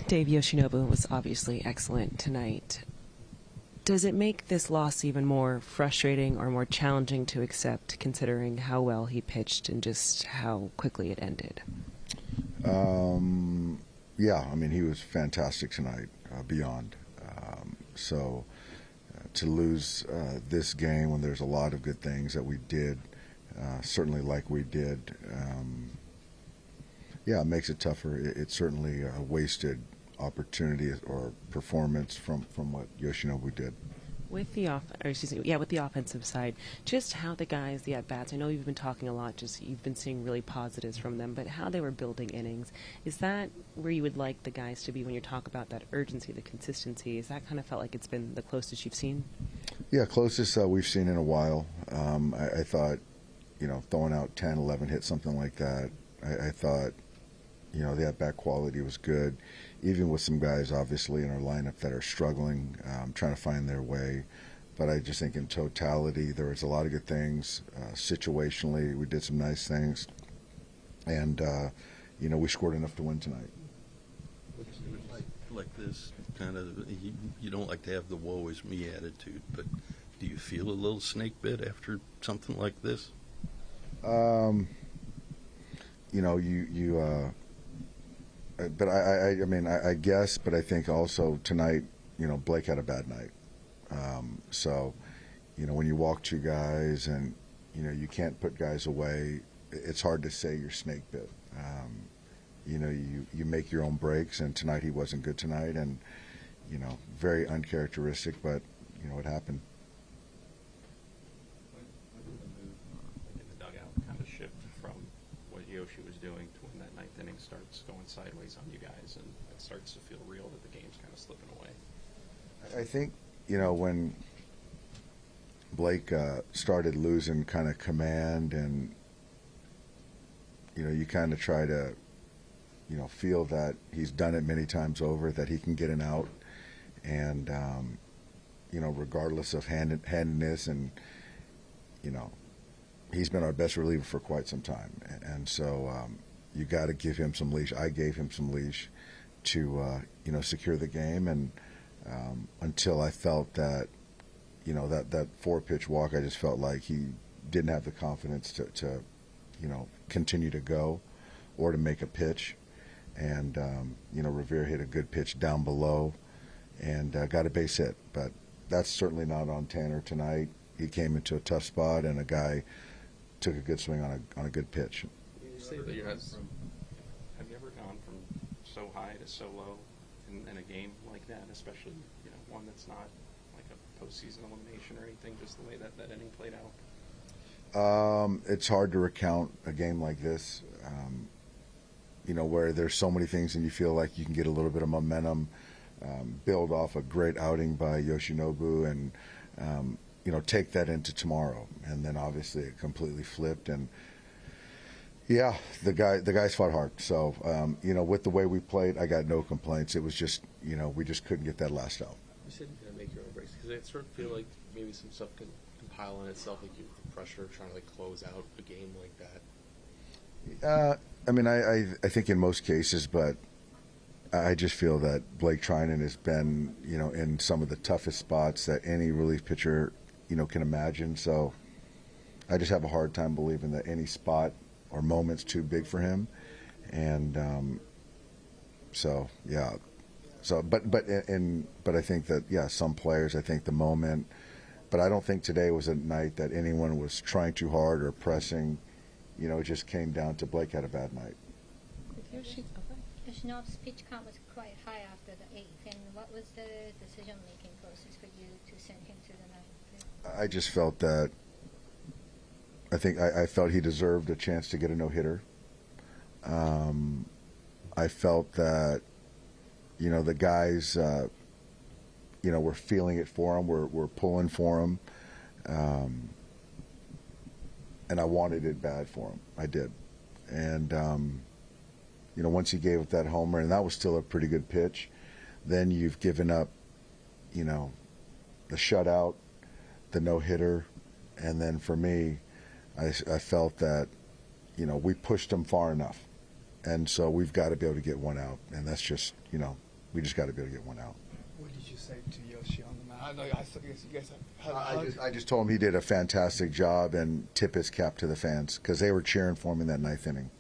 Dave, Yoshinobu was obviously excellent tonight. Does it make this loss even more frustrating or more challenging to accept, considering how well he pitched and just how quickly it ended? Yeah, I mean, he was fantastic tonight, beyond. To lose this game when there's a lot of good things that we did, certainly like we did, yeah, it makes it tougher. It's certainly a wasted opportunity or performance from what Yoshinobu did. With the with the offensive side, just how the guys, the at bats. I know you've been talking a lot. Just you've been seeing really positives from them, but how they were building innings. Is that where you would like the guys to be when you talk about that urgency, the consistency? Is that kind of felt like it's been the closest you've seen? Yeah, closest we've seen in a while. I thought, throwing out 10, 11 hits, something like that. I thought, the at-bat quality was good, even with some guys, obviously, in our lineup that are struggling, trying to find their way. But I just think in totality, there was a lot of good things. Situationally, we did some nice things. And, we scored enough to win tonight. Like this, kind of, you don't like to have the woe is me attitude, but do you feel a little snake bit after something like this? But I guess, but I think also tonight, Blake had a bad night. When you walk two guys and, you can't put guys away, it's hard to say you're snake bit. You make your own breaks, and tonight he wasn't good tonight, and, very uncharacteristic, but, it happened. In the dugout kind of shift from what Yoshi was doing to when that ninth inning starts going sideways on you guys, and it starts to feel real that the game's kind of slipping away? I think, when Blake started losing kind of command, and, you kind of try to, feel that he's done it many times over, that he can get an out, and, regardless of handedness, and, he's been our best reliever for quite some time. And so you got to give him some leash. I gave him some leash to, secure the game. And until I felt that, that four-pitch walk, I just felt like he didn't have the confidence to continue to go or to make a pitch. And, Revere hit a good pitch down below and got a base hit. But that's certainly not on Tanner tonight. He came into a tough spot, and a guy took a good swing on a good pitch. You say that have you ever gone from so high to so low in a game like that, especially one that's not like a postseason elimination or anything, just the way that inning played out? It's hard to recount a game like this, where there's so many things and you feel like you can get a little bit of momentum, build off a great outing by Yoshinobu, and take that into tomorrow. And then obviously it completely flipped. And yeah, the guys fought hard. So, with the way we played, I got no complaints. It was just, we just couldn't get that last out. You said you're going to make your own breaks, because I sort of feel like maybe some stuff can compile on itself, like you pressure of trying to close out a game like that. I think in most cases, but I just feel that Blake Trinan has been, in some of the toughest spots that any relief pitcher, can imagine. So I just have a hard time believing that any spot or moment's too big for him. And yeah. So, but I think that, yeah, some players, I think the moment, but I don't think today was a night that anyone was trying too hard or pressing. It just came down to Blake had a bad night. Yoshinobu's pitch count was quite high after the eighth, and what was the decision-making process for you to send him to the ninth? I just felt that, I felt he deserved a chance to get a no-hitter. I felt that, the guys, were feeling it for him, were pulling for him. And I wanted it bad for him. I did. And, once he gave up that homer, and that was still a pretty good pitch, then you've given up, the shutout, the no-hitter, and then for me, I felt that, we pushed him far enough. And so we've got to be able to get one out. And that's just, We just got to be able to get one out. What did you say to Yoshi on the mound? I guess you guys had a hug. I just told him he did a fantastic job and tip his cap to the fans because they were cheering for him in that ninth inning.